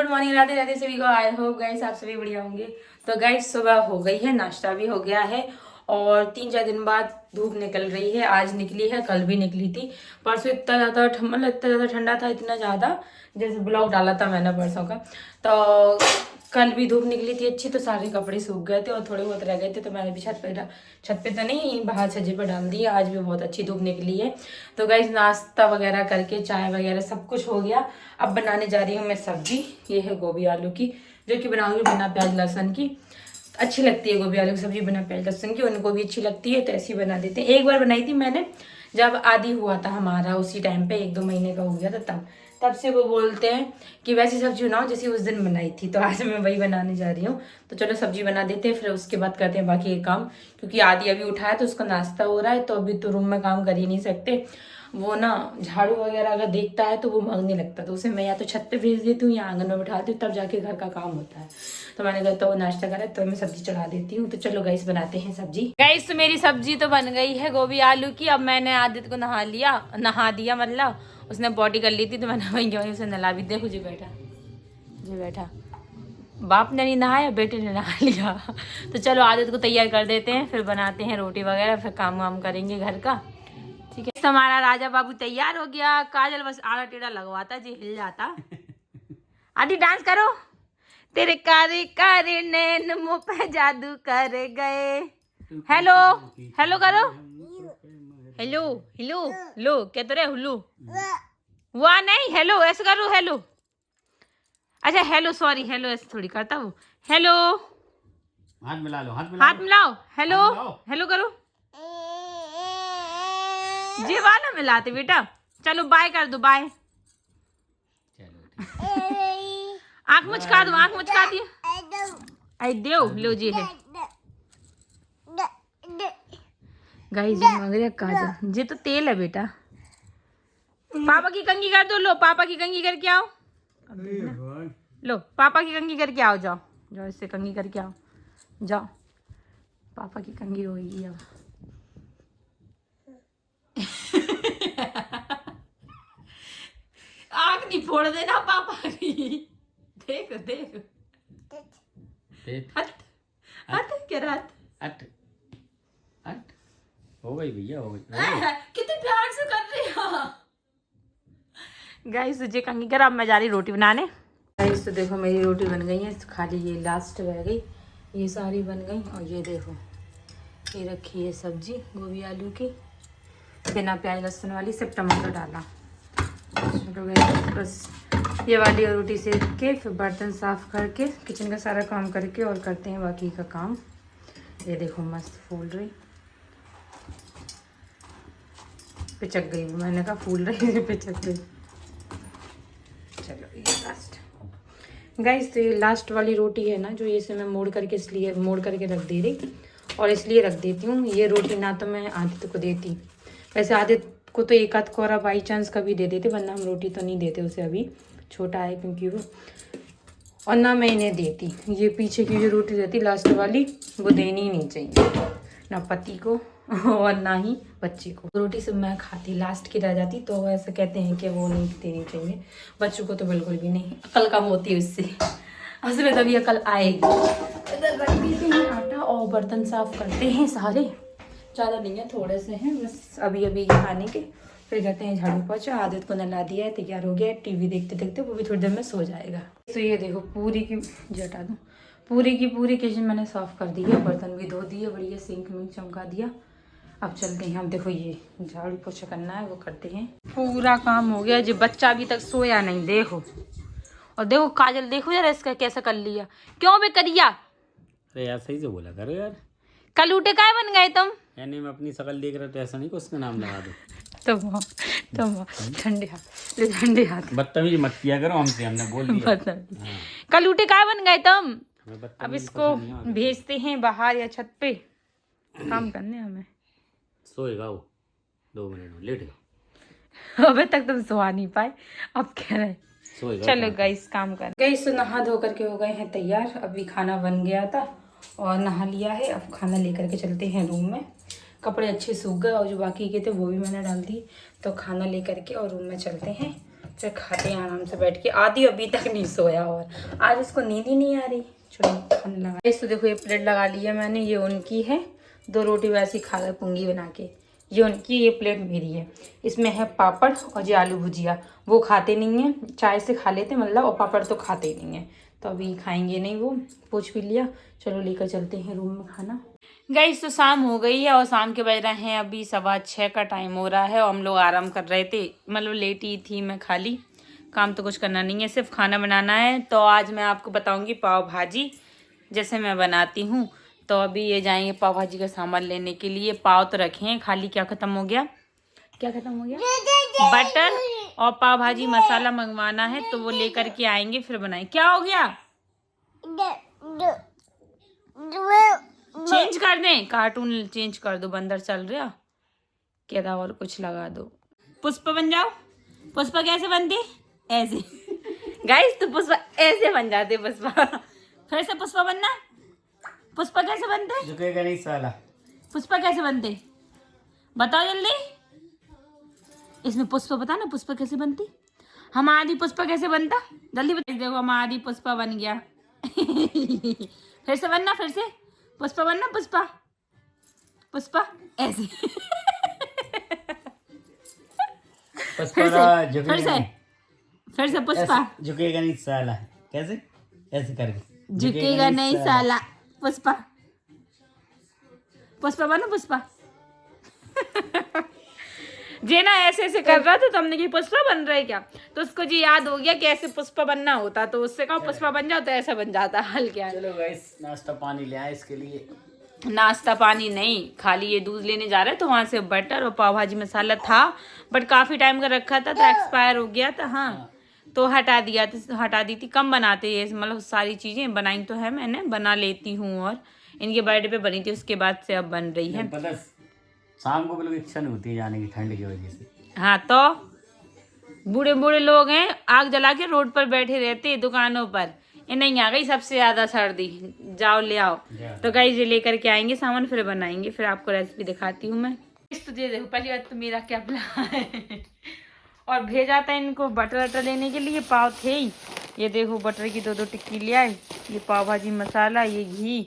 Good morning, Radhe Radhe सभी को। I hope guys आप सभी बढ़िया होंगे। तो गाइस सुबह हो गई है, नाश्ता भी हो गया है और 3-4 दिन बाद धूप निकल रही है। आज निकली है, कल भी निकली थी। परसों इतना ज़्यादा मतलब इतना ज़्यादा ठंडा था, इतना ज़्यादा जैसे ब्लॉग डाला था मैंने परसों का। तो कल भी धूप निकली थी अच्छी, तो सारे कपड़े सूख गए थे और थोड़े बहुत रह गए थे, तो मैंने भी छत पे तो नहीं, बाहर छज्जे पर डाल दिए। आज भी बहुत अच्छी धूप निकली है। तो गाइस नाश्ता वगैरह करके चाय वगैरह सब कुछ हो गया। अब बनाने जा रही हूँ मैं सब्जी। ये है गोभी आलू की, जो कि बनाऊंगी बिना प्याज लहसुन की। अच्छी लगती है गोभी आलू की सब्जी बिना प्याज लहसुन की, उनको भी अच्छी लगती है, तो ऐसी बना देते हैं। एक बार बनाई थी मैंने, जब आदि हुआ था हमारा, उसी टाइम पे 1-2 महीने का हो गया था, तब से वो बोलते हैं कि वैसी सब्जी बनाओ जैसी उस दिन बनाई थी। तो आज मैं वही बनाने जा रही हूँ। तो चलो सब्जी बना देते हैं, फिर उसके बाद करते हैं बाकी ये काम। क्योंकि आदि अभी उठा है तो उसका नाश्ता हो रहा है, तो अभी तो रूम में काम कर ही नहीं सकते। वो ना झाड़ू वगैरह अगर देखता है तो वो मांगने लगता है, तो उसे मैं या तो छत पे भेज देती हूँ या आंगन में बिठाती हूँ, तब जाके घर का काम होता है। तो मैंने कहा तो वो नाश्ता करा, तो मैं सब्जी चढ़ा देती हूँ। तो चलो गाइस बनाते हैं सब्जी। गाइस तो मेरी सब्जी तो बन गई है गोभी आलू की। अब मैंने आदित्य को नहा दिया, मतलब उसने बॉडी कर ली थी, तो मैंने वही गई उसे नहला भी। देखो जी बैठा बाप ने नहीं नहाया, बेटे ने नहा लिया। तो चलो आदित्य को तैयार कर देते हैं, फिर बनाते हैं रोटी वगैरह, फिर काम वाम करेंगे घर का। ठीक है, हमारा राजा बाबू तैयार हो गया। काजल बस आड़ा टेढ़ा लगवाता जी, हिल जाता। आदि डांस करो। तेरे कारे कारे नैन मुँह पे जादू कर गए। हेलो हेलो करो। हेलो हेलो लो क्या तो रे हुल्लू हुआ नहीं। हेलो ऐसे करो, हेलो। अच्छा हेलो, सॉरी, हेलो ऐसे थोड़ी करता वो। हेलो हाथ मिला लो, हाथ मिलाओ। हेलो हेलो करो। जी वाला मिलाते बेटा। चलो बाय कर दो, बाय। आंख मुचका दो, आंख मुचका दिए। आई दो लो जी है गाइस, जो मांग रहे काजल, ये तो तेल है बेटा। पापा की कंघी कर दो, लो पापा की कंघी करके आओ। लो पापा की कंघी करके आओ, जाओ जाओ, इससे कंघी करके आओ, जाओ। पापा की कंघी होगी अब। आग नहीं फोड़ देना पापा की। देख देख हट हट क्या रात हट हट हो गई भैया, हो गई। कितने प्यार से कर रहे हो गाइस। तुझे कंघी कर, अब मैं जा रही रोटी बनाने। गाइस तो देखो मेरी रोटी बन गई है, खाली ये लास्ट रह गई, ये सारी बन गई। और ये देखो ये रखी है सब्जी गोभी आलू की, बिना प्याज लहसुन वाली, सिर्फ टमाटर डाला। चलो गाइस बस ये वाली और रोटी सेक के फिर बर्तन साफ करके किचन का सारा काम करके और करते हैं बाकी का काम। ये देखो मस्त फूल रही, पिचक गई, मैंने कहा फूल रही पिचक गई। चलो ये लास्ट गाइस, तो ये लास्ट वाली रोटी है ना, जो ये से मैं मोड़ करके इसलिए मोड़ करके रख दे रही, और इसलिए रख देती हूँ ये रोटी, ना तो मैं आदित्य को देती। वैसे आदित्य को तो एक आध कोरा बाई चांस कभी दे देते, वरना हम रोटी तो नहीं देते उसे, अभी छोटा है क्योंकि वो, और ना मैं इन्हें देती। ये पीछे की जो रोटी रहती लास्ट वाली, वो देनी ही नहीं चाहिए, ना पति को और ना ही बच्चे को। रोटी सब मैं खाती, लास्ट की रह जाती, तो ऐसा कहते हैं कि वो नहीं देनी चाहिए बच्चों को, तो बिल्कुल भी नहीं। अकल कम होती है उससे, उसमें तभी अकल आएगी। इधर रख देते हैं आटा और बर्तन साफ करते हैं सारे, ज़्यादा नहीं है, थोड़े से हैं बस अभी अभी खाने के। फिर कहते हैं झाड़ू पोछा। आदित्य को नहला दिया है, तैयार हो गया है, टीवी देखते देखते वो भी थोड़ी देर में सो जाएगा। तो ये देखो पूरी की हटा दूँ, पूरी की पूरी किचन मैंने साफ़ कर दी है, बर्तन भी धो दिए, बढ़िया सिंक में चमका दिया। अब चलते हैं, अब देखो ये झाड़ू पोछा करना है, वो करते हैं। पूरा काम हो गया जी, बच्चा अभी तक सोया नहीं, देखो। और देखो काजल, देखो यार इसका कैसा कर लिया, क्यों बे करिया। अरे यार सही से बोला करो यार, कल उठे काय बन गए तुम। यानी मैं अपनी शकल देख रहा तो ऐसा नहीं कि उसका नाम लगा दो। तुम ठंडे हाथ बदतमीज मत किया करो हमसे, हमने बोल दिया। हाँ। कल उठे काय बन गए तुम। अब अब इसको भेजते हैं बाहर या छत पे, काम करने हमें। सोएगा वो 2 मिनट में, लेट गया। अबे तक तुम सो नहीं पाए, अब कह रहे सोएगा। चलो गाइस काम कर। गाइस तो नहा धो करके हो गए हैं तैयार, अभी खाना बन गया था और नहा लिया है। अब खाना लेकर के चलते हैं रूम में। कपड़े अच्छे सूख गए और जो बाकी के थे वो भी मैंने डाल दी। तो खाना लेकर के और रूम में चलते हैं बच्चे खाते हैं आराम से बैठ के। आदि अभी तक नहीं सोया और आज इसको नींद ही नहीं आ रही। चलो खाने लगा। इस तो देखो ये प्लेट लगा ली है मैंने, ये उनकी है। 2 रोटी वैसी खा गए पुंगी बना के। ये उनकी, ये प्लेट मेरी है। इसमें है पापड़ और ये आलू भुजिया। वो खाते नहीं है, चाय से खा लेते मतलब, और पापड़ तो खाते नहीं है, तो अभी खाएंगे नहीं। वो पूछ भी लिया। चलो लेकर चलते हैं रूम में खाना। गाइस तो शाम हो गई है और शाम के बज रहे हैं अभी 6:15 का टाइम हो रहा है और हम लोग आराम कर रहे थे। मतलब लेट ही थी मैं, खाली काम तो कुछ करना नहीं है, सिर्फ खाना बनाना है। तो आज मैं आपको बताऊंगी पाव भाजी जैसे मैं बनाती हूँ। तो अभी ये जाएंगे पाव भाजी का सामान लेने के लिए। पाव तो रखे हैं, खाली क्या खत्म हो गया, क्या खत्म हो गया, बटर और पाव भाजी मसाला मंगवाना है, तो वो लेकर के आएंगे फिर बनाएंगे। क्या हो गया, चेंज कर दें, कार्टून चेंज कर दो, बंदर चल रहा क्या था, और कुछ लगा दो। पुष्पा बन जाओ। पुष्पा कैसे बनती, ऐसे गाइस तो पुष्पा ऐसे बन जाते। पुष्पा फिर से पुष्पा बनना। पुष्पा कैसे बनते, झुकेगा नहीं साला। पुष्पा कैसे बनते बताओ जल्दी। इसमें पुष्पा बता ना, पुष्पा कैसे बनती, हमारी पुष्पा कैसे बनता, जल्दी बता। देखो हमारी पुष्पा बन गया। फिर से बनना, फिर से पुष्पा बनना। पुष्पा पुष्पा ऐसे। फिर से पुष्पा झुकेगा नहीं साला। कैसे, ऐसे करके झुकेगा नहीं साला। पुष्पा पुष्पा बनो पुष्पा। जे ना ऐसे ऐसे कर रहा था तो हमने कि पुष्पा बन रहा है क्या, तो उसको जी याद हो गया कि ऐसे पुष्पा बनना होता, तो उससे कहा पुष्पा बन जाओ, तो ऐसा बन जाता। हल क्या। चलो गाइस नाश्ता पानी ले आए इसके लिए। नाश्ता पानी नहीं, खाली ये दूध लेने जा रहे, तो वहां से बटर और पाव भाजी मसाला था, बट काफी टाइम का रखा था तो एक्सपायर हो गया था। हाँ तो हटा दी थी। कम बनाते हैं मतलब, सारी चीजें बनाई तो है, मैंने बना लेती हूँ। और इनके बर्थडे पे बनी थी, उसके बाद से अब बन रही है। पता शाम को बिल्कुल इच्छा नहीं होती जाने की ठंड की वजह से। हाँ तो बूढ़े बूढ़े लोग हैं, आग जला के रोड पर बैठे रहते हैं दुकानों पर। नहीं आ गई सबसे ज्यादा सर्दी, जाओ ले आओ। तो गाइस ये लेकर के आएंगे सामान, फिर बनाएंगे, फिर आपको रेसिपी दिखाती हूँ मैं। तो ये देखो पहली बात तो मेरा क्या प्लान है। और भेजा था इनको बटर वटर लेने के लिए, पाव थे ही। ये देखो बटर की 2 टिक्की ले आए, ये पाव भाजी मसाला, ये घी,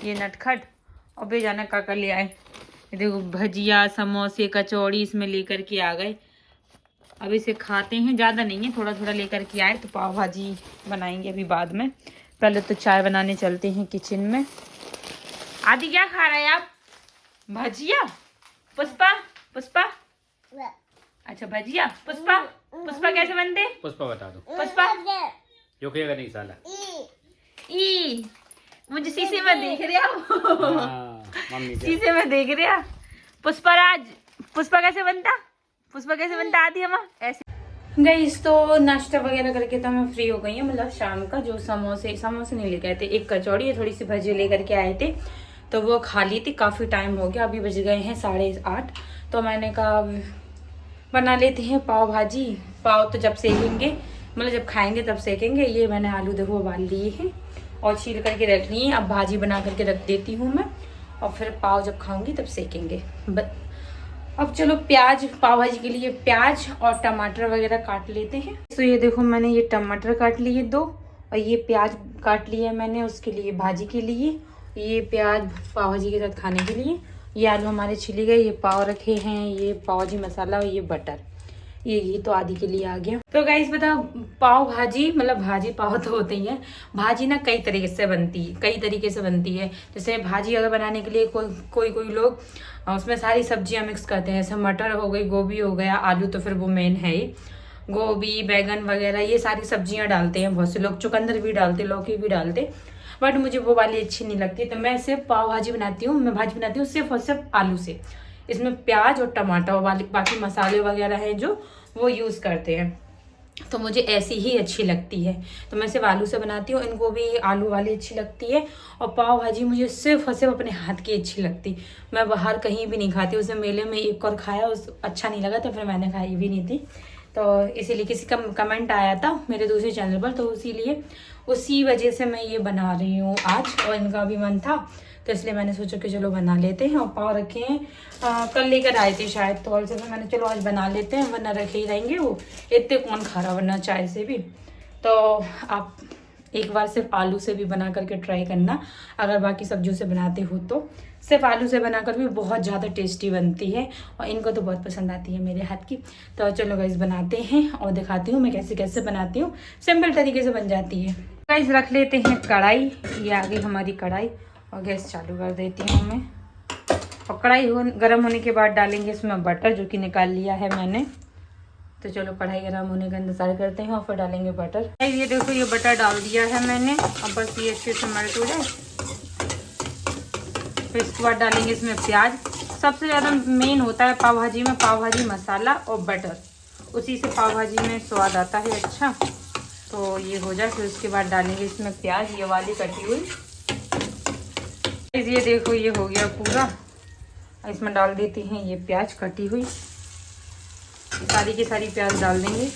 ये नटखट, और भेजाना काका ले आए। ये देखो भजिया समोसे कचौड़ी इसमें लेकर के आ गए। अब इसे खाते हैं, ज़्यादा नहीं है, थोड़ा थोड़ा लेकर के आए। तो पाव भाजी बनाएंगे अभी बाद में, पहले तो चाय बनाने चलते हैं किचन में। आदि क्या खा रहा है आप, भजिया। पुष्पा पुष्पा अच्छा भजिया। पुष्पा पुष्पा कैसे बनते, पुष्पा बता दो। पुष्पा झुकेगा नहीं साला। ई मुझे शीशे में देख रहे हो। मम्मी शीशे में देख रहे हो। पुष्पा राज, पुष्पा कैसे बनता, पुष्पा कैसे बनता आदि हम ऐसे। गाइस तो नाश्ता वगैरह करके तो मैं फ्री हो गई हूँ, मतलब शाम का जो समोसे नहीं लेके आए थे, एक कचौड़ी है, थोड़ी सी भजी लेकर के आए थे, तो वो खा ली थी। काफ़ी टाइम हो गया, अभी बज गए हैं 8:30। तो मैंने कहा बना लेते हैं पाव भाजी। पाव तो जब सेकेंगे, मतलब जब खाएंगे तब सेकेंगे। ये मैंने आलू देखो उबाल लिए हैं और छील करके रख लिए हैं। अब भाजी बना करके रख देती हूँ मैं, और फिर पाव जब खाऊंगी तब सेकेंगे। अब चलो प्याज, पाव भाजी के लिए प्याज और टमाटर वगैरह काट लेते हैं। तो ये देखो मैंने ये टमाटर काट लिए 2, और ये प्याज काट लिया मैंने उसके लिए, भाजी के लिए। ये प्याज पाव भाजी के साथ खाने के लिए। ये आलू हमारे छिले गए, ये पाव रखे हैं, ये पाव भाजी मसाला और ये बटर, ये तो आदि के लिए आ गया। तो गाइस बताओ पाव भाजी, मतलब भाजी पाव तो होते ही है। भाजी ना कई तरीके से बनती है। जैसे भाजी अगर बनाने के लिए कोई लोग उसमें सारी सब्जियां मिक्स करते हैं, जैसे मटर हो गई, गोभी हो गया, आलू तो फिर वो मेन है ही, गोभी बैगन वगैरह ये सारी सब्जियां डालते हैं। बहुत से लोग चुकंदर भी डालते, लौकी भी डालते, बट मुझे वो वाली अच्छी नहीं लगती। तो मैं सिर्फ पाव भाजी बनाती हूँ, मैं भाजी बनाती हूँ सिर्फ और सिर्फ आलू से। इसमें प्याज और टमाटर और बाकी मसाले वगैरह हैं जो वो यूज़ करते हैं, तो मुझे ऐसी ही अच्छी लगती है। तो मैं सिर्फ आलू से बनाती हूँ, इनको भी आलू वाली अच्छी लगती है। और पाव भाजी मुझे सिर्फ और सिर्फ अपने हाथ की अच्छी लगती, मैं बाहर कहीं भी नहीं खाती। उसे मेले में एक और खाया, उस अच्छा नहीं लगा तो फिर मैंने खाई भी नहीं थी। तो इसीलिए किसी का कमेंट आया था मेरे दूसरे चैनल पर, तो इसीलिए उसी वजह से मैं ये बना रही हूँ आज। और इनका भी मन था तो इसलिए मैंने सोचा कि चलो बना लेते हैं। और पाव रखे हैं, कल लेकर आए थे शायद, तो और से मैंने चलो आज बना लेते हैं, वरना रखे ही रहेंगे वो, इतने कौन खा रहा वरना चाय से भी। तो आप एक बार सिर्फ आलू से भी बना करके ट्राई करना, अगर बाकी सब्जियों से बनाते हो तो सिर्फ आलू से बनाकर भी बहुत ज़्यादा टेस्टी बनती है और इनको तो बहुत पसंद आती है मेरे हाथ की। तो चलो गाइस बनाते हैं और दिखाती हूँ मैं कैसे कैसे बनाती हूँ, सिंपल तरीके से बन जाती है। गाइस रख लेते हैं कढ़ाई, ये आ गई हमारी कढ़ाई और गैस चालू कर देती हूँ मैं। और कढ़ाई गर्म होने के बाद डालेंगे इसमें बटर, जो कि निकाल लिया है मैंने। तो चलो कढ़ाई गर्म होने का इंतज़ार करते हैं और फिर डालेंगे बटर। ये देखो ये बटर डाल दिया है मैंने, अब बस ये अच्छे से मेल्ट हो जाए। फिर इसके बाद डालेंगे इसमें प्याज। सबसे ज़्यादा मेन होता है पाव भाजी में पाव भाजी मसाला और बटर, उसी से पाव भाजी में स्वाद आता है अच्छा। तो ये हो जाए फिर उसके बाद डालेंगे इसमें प्याज, ये वाली कटी हुई। ये देखो ये हो गया पूरा, इसमें डाल देती हैं ये प्याज कटी हुई, सारी की सारी प्याज डाल देंगे।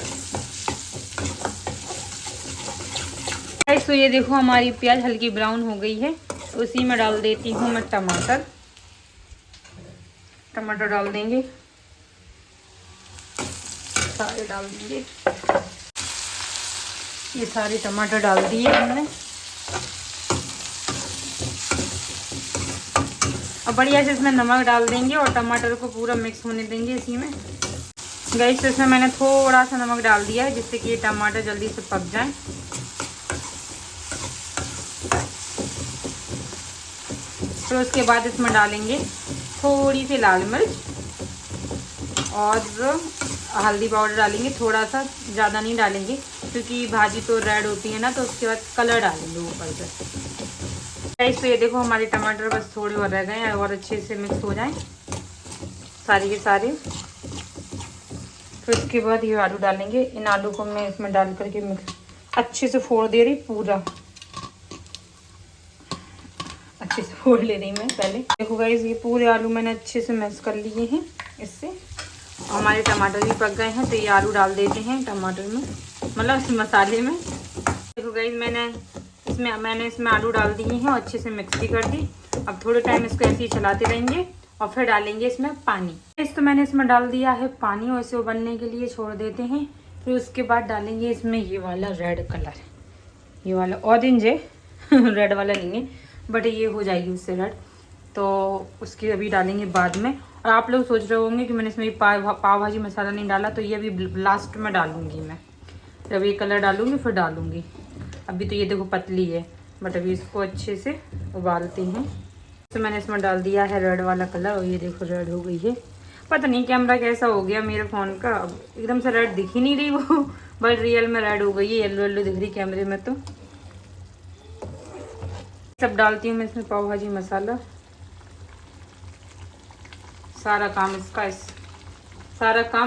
तो ये देखो हमारी प्याज हल्की ब्राउन हो गई है, उसी में डाल देती हूँ मैं टमाटर। टमाटर डाल देंगे, सारे डाल देंगे, ये सारे टमाटर डाल दिए हमने। अब बढ़िया से इसमें नमक डाल देंगे और टमाटर को पूरा मिक्स होने देंगे इसी में। गैस तो इसमें मैंने थोड़ा सा नमक डाल दिया है जिससे कि ये टमाटर जल्दी से पक जाए। फिर उसके बाद इसमें डालेंगे थोड़ी सी लाल मिर्च और हल्दी पाउडर डालेंगे, थोड़ा सा, ज़्यादा नहीं डालेंगे क्योंकि भाजी तो रेड होती है ना, तो उसके बाद कलर डालेंगे ऊपर से। गैस तो ये देखो हमारे टमाटर बस थोड़े और रह गए हैं और अच्छे से मिक्स हो जाएं सारे के सारे। फिर उसके बाद ये आलू डालेंगे, इन आलू को मैं इसमें डाल करके मिक्स अच्छे से फोड़ दे रही, पूरा अच्छे से फोड़ ले रही मैं पहले। देखो गाइस ये पूरे आलू मैंने अच्छे से मैश कर लिए हैं इससे। हमारे टमाटर भी पक गए हैं, तो ये आलू डाल देते हैं टमाटर में, मतलब इस मसाले में। देखो गाइस मैंने इसमें आलू डाल दिए हैं और अच्छे से मिक्स भी कर दी। अब थोड़े टाइम इसको ऐसे ही चलाते रहेंगे और फिर डालेंगे इसमें पानी। तो मैंने इसमें डाल दिया है पानी और इसे उबलने के लिए छोड़ देते हैं। फिर उसके बाद डालेंगे इसमें ये वाला रेड कलर, ये वाला ऑरेंज है रेड वाला नहीं है, बट ये हो जाएगी उससे रेड, तो उसकी अभी डालेंगे बाद में। और आप लोग सोच रहे होंगे कि मैंने इसमें पाव भाजी मसाला नहीं डाला, तो ये अभी लास्ट में डालूंगी मैं, जब ये कलर डालूंगी फिर डालूंगी। अभी तो ये देखो पतली है, बट अभी इसको अच्छे से उबालते हैं। तो मैंने इसमें डाल दिया है रेड वाला कलर और ये देखो रेड हो गई है। पता नहीं कैमरा कैसा हो गया मेरे फ़ोन का, अब एकदम से रेड दिख ही नहीं रही वो, बट रियल में रेड हो गई है, येलो येलो दिख रही कैमरे में। तो सब डालती हूँ मैं इसमें पाव भाजी मसाला, सारा काम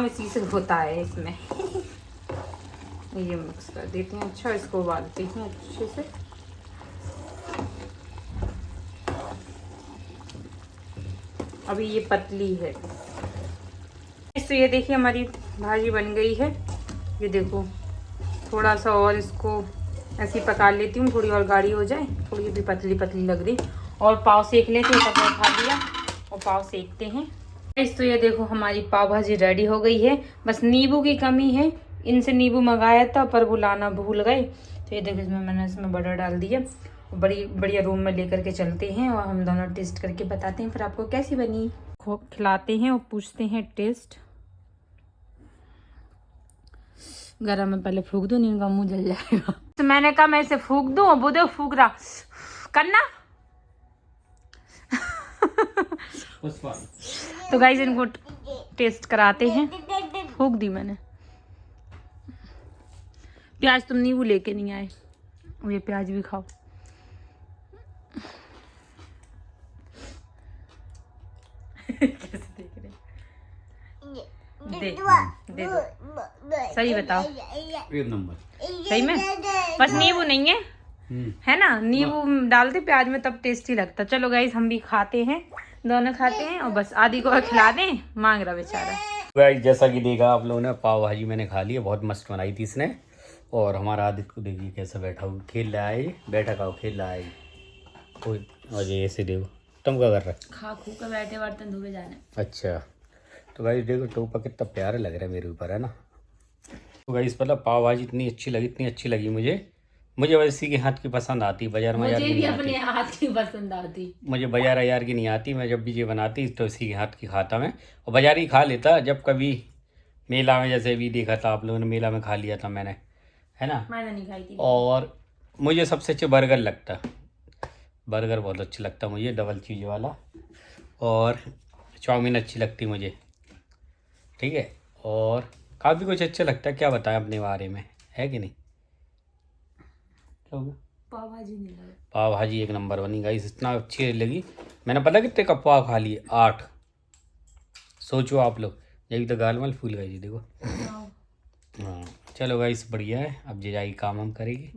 इसी से होता है इसमें ये मिक्स कर देती हूँ अच्छा, इसको उबालती हूँ अच्छे से। अभी ये पतली है। तो ये देखिए हमारी भाजी बन गई है, ये देखो थोड़ा सा और इसको ऐसे ही पका लेती हूँ, थोड़ी और गाढ़ी हो जाए, थोड़ी भी पतली पतली लग रही। और पाव सेक लेते हैं, तब उठा दिया और पाव सेकते हैं। तो ये देखो हमारी पाव भाजी रेडी हो गई है, बस नींबू की कमी है। इनसे नींबू मंगाया था पर वो लाना भूल गए। तो ये देखो मैंने इसमें बटर डाल दिया, बड़ी बढ़िया रूम में लेकर के चलते हैं और हम दोनों टेस्ट करके बताते हैं फिर आपको कैसी बनी। खिलाते हैं और पूछते हैं टेस्ट। गरम में पहले फूंक दो, नहीं उनका मुंह जल जाएगा। तो मैंने कहा मैं इसे फूंक दूं और वो देखो फूंक रहा करना तो गाइस इनको टेस्ट कराते हैं। फूंक दी मैंने। प्याज तुम नींबू लेके नहीं आए, ये प्याज भी खाओ। कैसे देख रहे? दे दो, सही बताओ। एक नंबर सही में, बस नींबू नहीं है ना, नींबू डालते प्याज में तब टेस्टी लगता। चलो गाइस हम भी खाते हैं, दोनों खाते हैं और बस आदि को खिला दें, मांग रहा बेचारा। गाइस जैसा कि देखा आप लोगों ने, पाव भाजी मैंने खा ली है, बहुत मस्त बनाई थी इसने। और हमारा आदित्य को देखिए कैसा बैठा हुआ खेल रहा है, बैठा खाओ खेल रहा है कोई। और ये ऐसे देखो, तुम क्या कर रहे हो? खा खू कर बैठे, बर्तन धोके जाने। अच्छा, तो गाइस देखो टोपा कितना प्यारा लग रहा है मेरे ऊपर, है ना। तो गाइस मतलब पाव भाजी इतनी अच्छी लगी मुझे बस इसी के हाथ की पसंद आती, बाजार में मुझे भी अपने हाथ की पसंद आती। मुझे बाजार यार की नहीं आती। मैं जब भी ये बनाती तो इसी के हाथ की खाता मैं, और बाजारी खा लेता जब कभी मेला में, जैसे भी देखा था आप लोगों ने, मेला में खा लिया था मैंने, है ना। मैंने नहीं खाई थी। और मुझे सबसे अच्छा बर्गर लगता, बर्गर बहुत अच्छा लगता मुझे, डबल चीज़ वाला। और चाउमीन अच्छी लगती मुझे, ठीक है। और काफ़ी कुछ अच्छा लगता है, क्या बताएं अपने बारे में, है कि नहीं। क्या हो गया? पाव भाजी नहीं लगा। पाव भाजी एक नंबर बनी गाइस, इतना अच्छी लगी। मैंने पता कितने कप पाव खा लिए, 8। सोचो आप लोग, यही तो गाल वाल फूल गई जी देखो। हाँ चलो गाइस बढ़िया है, अब जे जाएगी काम हम करेगी।